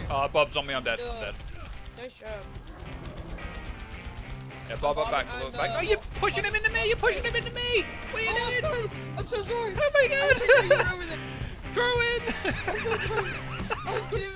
Bob's on me, I'm dead. I'm dead. Nice job. Yeah, Bob, back. Oh, you're pushing him into me! You're pushing him into me! What are you doing? I'm so sorry. Oh my god! Over there. Throw in! I'm so sorry. I was kidding.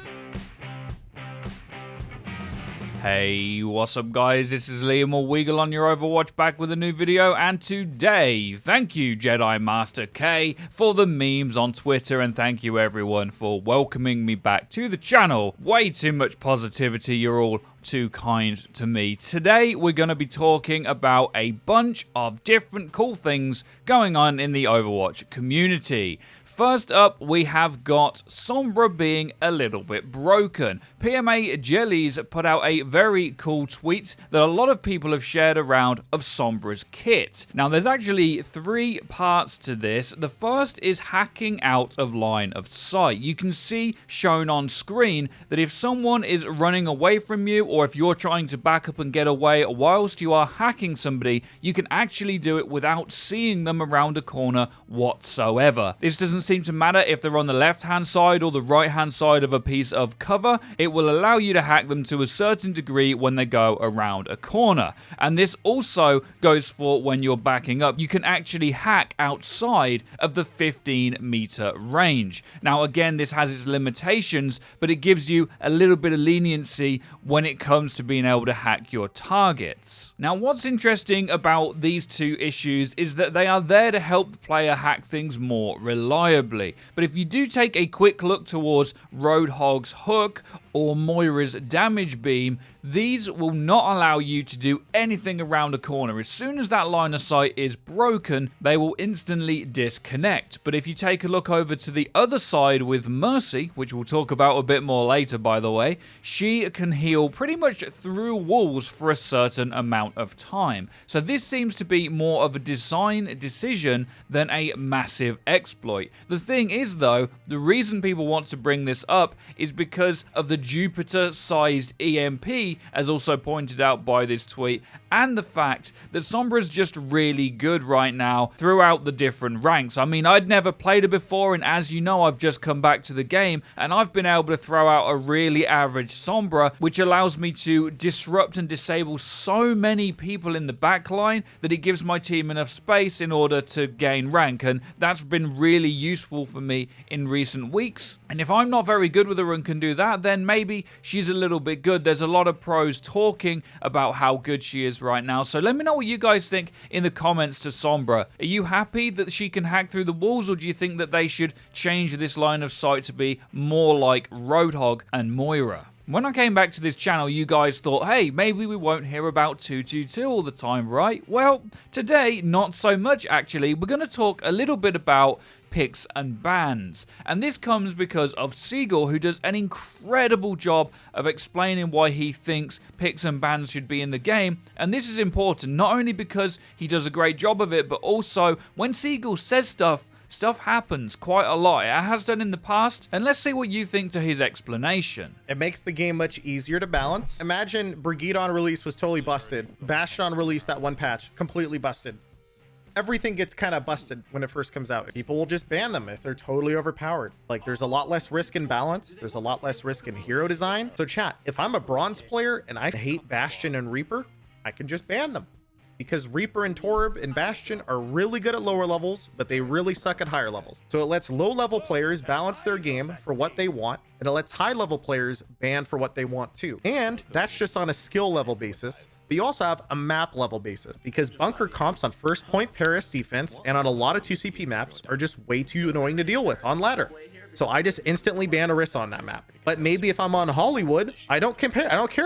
Hey, what's up guys? This is Liam or Weagle on your Overwatch, back with a new video, and today, thank you Jedi Master K for the memes on Twitter, and thank you everyone for welcoming me back to the channel. Way too much positivity, you're all too kind to me. Today we're going to be talking about a bunch of different cool things going on in the Overwatch community. First up, we have got Sombra being a little bit broken. PMA Jellies put out a very cool tweet that a lot of people have shared around of Sombra's kit. Now, there's actually three parts to this. The first is hacking out of line of sight. You can see shown on screen that if someone is running away from you, or if you're trying to back up and get away whilst you are hacking somebody, you can actually do it without seeing them around a corner whatsoever. This doesn't seem to matter if they're on the left hand side or the right hand side of a piece of cover. It will allow you to hack them to a certain degree when they go around a corner. And this also goes for when you're backing up. You can actually hack outside of the 15-meter range. Now again, this has its limitations, but it gives you a little bit of leniency when it comes to being able to hack your targets. Now what's interesting about these two issues is that they are there to help the player hack things more reliably. But if you do take a quick look towards Roadhog's hook or Moira's damage beam, these will not allow you to do anything around a corner. As soon as that line of sight is broken, they will instantly disconnect. But if you take a look over to the other side with Mercy, which we'll talk about a bit more later by the way, she can heal pretty much through walls for a certain amount of time. So this seems to be more of a design decision than a massive exploit. The thing is though, the reason people want to bring this up is because of the Jupiter-sized EMP, as also pointed out by this tweet, and the fact that Sombra's just really good right now throughout the different ranks. I mean, I'd never played her before, and as you know, I've just come back to the game, and I've been able to throw out a really average Sombra, which allows me to disrupt and disable so many people in the backline that it gives my team enough space in order to gain rank, and that's been really useful for me in recent weeks. And if I'm not very good with her and can do that, then maybe she's a little bit good. There's a lot of pros talking about how good she is right now, so let me know what you guys think in the comments to Sombra. Are you happy that she can hack through the walls, or do you think that they should change this line of sight to be more like Roadhog and Moira? When I came back to this channel, you guys thought, hey, maybe we won't hear about 222 all the time, right? Well, today, not so much actually. We're going to talk a little bit about picks and bans, and this comes because of Seagull, who does an incredible job of explaining why he thinks picks and bans should be in the game. And this is important not only because he does a great job of it, but also when Seagull says stuff happens quite a lot. It has done in the past, and let's see what you think to his explanation. It makes the game much easier to balance. Imagine Brigitte on release was totally busted. Bastion on release, that one patch, completely busted. Everything gets kind of busted when it first comes out. People will just ban them if they're totally overpowered. Like, there's a lot less risk in balance. There's a lot less risk in hero design. So chat, if I'm a bronze player and I hate Bastion and Reaper, I can just ban them. Because Reaper and Torb and Bastion are really good at lower levels, but they really suck at higher levels. So it lets low-level players balance their game for what they want, and it lets high-level players ban for what they want too. And that's just on a skill level basis. But you also have a map level basis, because bunker comps on first point Paris defense and on a lot of 2CP maps are just way too annoying to deal with on ladder. So I just instantly ban Orisa on that map. But maybe if I'm on Hollywood, I don't care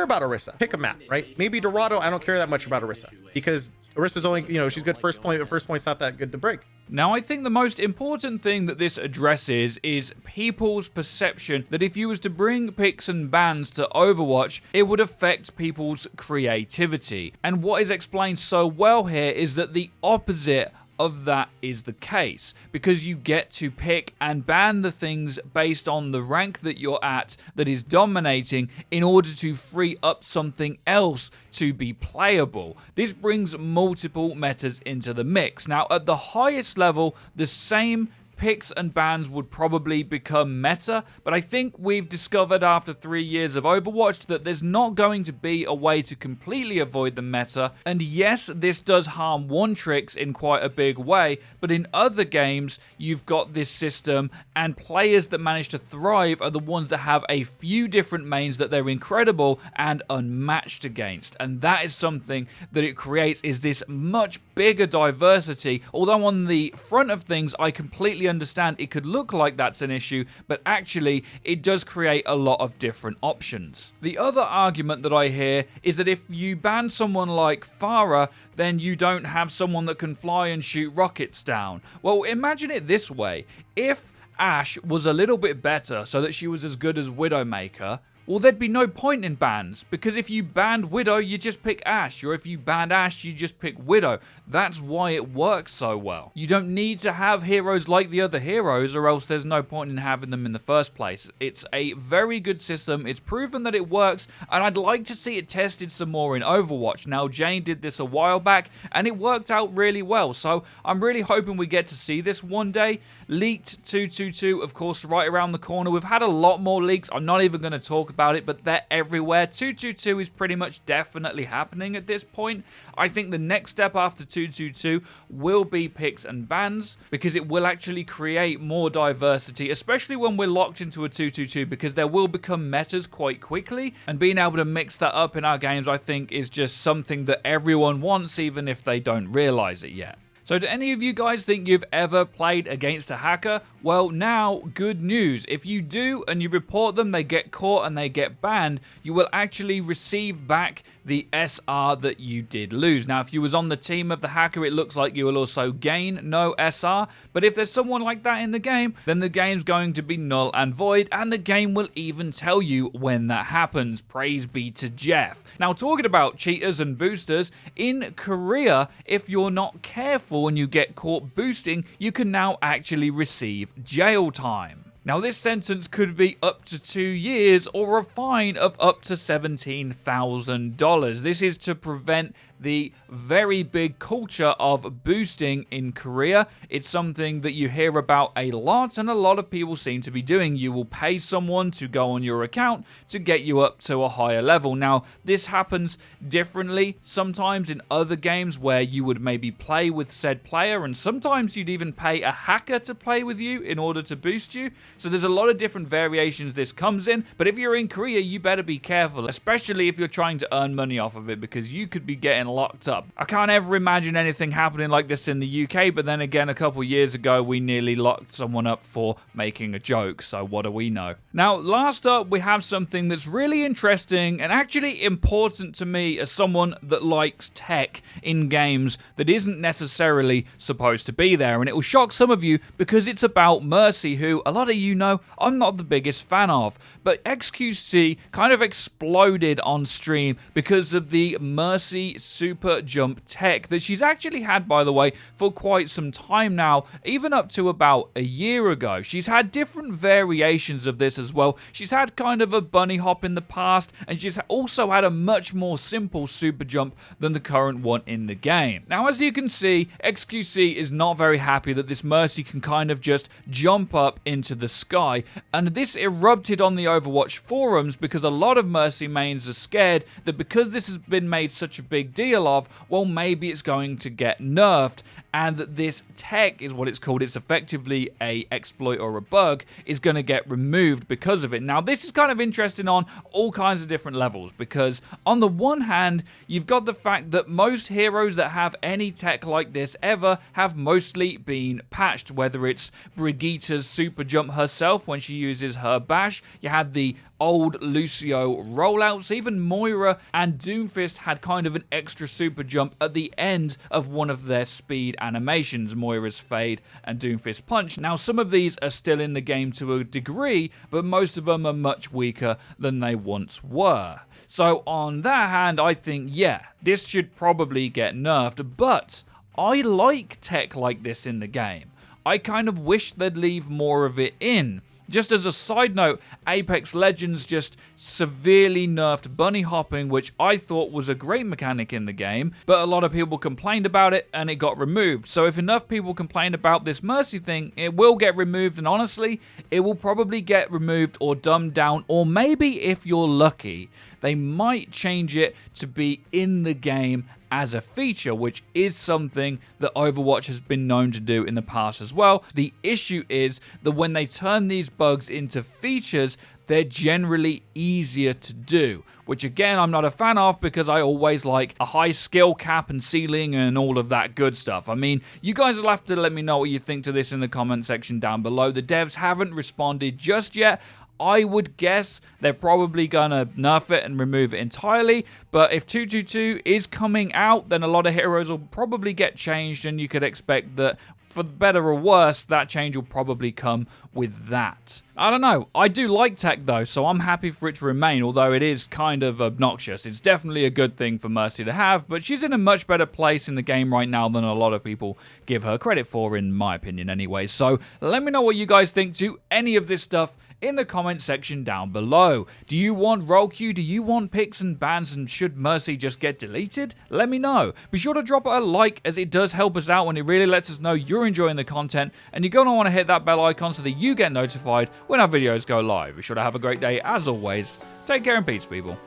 about Orisa. Pick a map, right? Maybe Dorado, I don't care that much about Orisa, because Orisa's only, you know, she's good first point, but first point's not that good to break. Now, I think the most important thing that this addresses is people's perception that if you was to bring picks and bans to Overwatch, it would affect people's creativity. And what is explained so well here is that the opposite of that is the case, because you get to pick and ban the things based on the rank that you're at that is dominating in order to free up something else to be playable. This brings multiple metas into the mix. Now, at the highest level, the same picks and bans would probably become meta, but I think we've discovered after 3 years of Overwatch that there's not going to be a way to completely avoid the meta. And yes, this does harm one tricks in quite a big way, but in other games, you've got this system, and players that manage to thrive are the ones that have a few different mains that they're incredible and unmatched against. And that is something that it creates, is this much bigger diversity. Although on the front of things, I completely understand it could look like that's an issue, but actually it does create a lot of different options. The other argument that I hear is that if you ban someone like Farah, then you don't have someone that can fly and shoot rockets down. Well, imagine it this way. If Ashe was a little bit better so that she was as good as Widowmaker, well, there'd be no point in bans, because if you banned Widow, you just pick Ashe, or if you banned Ashe, you just pick Widow. That's why it works so well. You don't need to have heroes like the other heroes, or else there's no point in having them in the first place. It's a very good system, it's proven that it works, and I'd like to see it tested some more in Overwatch. Now, Jane did this a while back, and it worked out really well, so I'm really hoping we get to see this one day. Leaked 222, of course, right around the corner. We've had a lot more leaks, I'm not even going to talk about it, but they're everywhere. 222 is pretty much definitely happening at this point. I think the next step after 222 will be picks and bans, because it will actually create more diversity, especially when we're locked into a 222, because there will become metas quite quickly, and being able to mix that up in our games, I think, is just something that everyone wants, even if they don't realize it yet. So do any of you guys think you've ever played against a hacker? Well, now, good news. If you do and you report them, they get caught and they get banned, you will actually receive back the SR that you did lose. Now, if you was on the team of the hacker, it looks like you will also gain no SR. But if there's someone like that in the game, then the game's going to be null and void, and the game will even tell you when that happens. Praise be to Jeff. Now, talking about cheaters and boosters, in Korea, if you're not careful and you get caught boosting, you can now actually receive jail time. Now, this sentence could be up to 2 years or a fine of up to $17,000. This is to prevent the very big culture of boosting in Korea. It's something that you hear about a lot, and a lot of people seem to be doing. You will pay someone to go on your account to get you up to a higher level. Now, this happens differently sometimes in other games where you would maybe play with said player, and sometimes you'd even pay a hacker to play with you in order to boost you. So there's a lot of different variations this comes in, but if you're in Korea, you better be careful, especially if you're trying to earn money off of it, because you could be getting locked up. I can't ever imagine anything happening like this in the UK, but then again, a couple years ago, we nearly locked someone up for making a joke, so what do we know? Now, last up, we have something that's really interesting and actually important to me as someone that likes tech in games that isn't necessarily supposed to be there, and it will shock some of you because it's about Mercy, who a lot of you know I'm not the biggest fan of, but XQC kind of exploded on stream because of the Mercy super jump tech that she's actually had, by the way, for quite some time now, even up to about a year ago. She's had different variations of this as well. She's had kind of a bunny hop in the past, and she's also had a much more simple super jump than the current one in the game. Now, as you can see, XQC is not very happy that this Mercy can kind of just jump up into the sky, and this erupted on the Overwatch forums because a lot of Mercy mains are scared that because this has been made such a big deal of, well, maybe it's going to get nerfed, and that this tech is what it's called. It's effectively a exploit or a bug, is going to get removed because of it. Now, this is kind of interesting on all kinds of different levels, because on the one hand, you've got the fact that most heroes that have any tech like this ever have mostly been patched, whether it's Brigitte's super jump herself when she uses her bash, you had the old Lucio rollouts, even Moira and Doomfist had kind of an extra super jump at the end of one of their speed animations, Moira's Fade and Doomfist Punch. Now, some of these are still in the game to a degree, but most of them are much weaker than they once were. So on that hand, I think, yeah, this should probably get nerfed, but I like tech like this in the game. I kind of wish they'd leave more of it in. Just as a side note, Apex Legends just severely nerfed bunny hopping, which I thought was a great mechanic in the game, but a lot of people complained about it and it got removed. So if enough people complain about this mercy thing, it will get removed, and honestly, it will probably get removed or dumbed down, or maybe if you're lucky, they might change it to be in the game as a feature, which is something that Overwatch has been known to do in the past as well. The issue is that when they turn these bugs into features, they're generally easier to do, which again, I'm not a fan of because I always like a high skill cap and ceiling and all of that good stuff. I mean, you guys will have to let me know what you think to this in the comment section down below. The devs haven't responded just yet. I would guess they're probably gonna nerf it and remove it entirely, but if 222 is coming out, then a lot of heroes will probably get changed, and you could expect that, for better or worse, that change will probably come with that. I don't know. I do like tech though, so I'm happy for it to remain, although it is kind of obnoxious. It's definitely a good thing for Mercy to have, but she's in a much better place in the game right now than a lot of people give her credit for, in my opinion anyway. So let me know what you guys think to any of this stuff in the comment section down below. Do you want role queue? Do you want picks and bans? And should Mercy just get deleted? Let me know. Be sure to drop a like, as it does help us out and it really lets us know you're enjoying the content, and you're going to want to hit that bell icon so that you get notified when our videos go live. Be sure to have a great day as always. Take care and peace, people.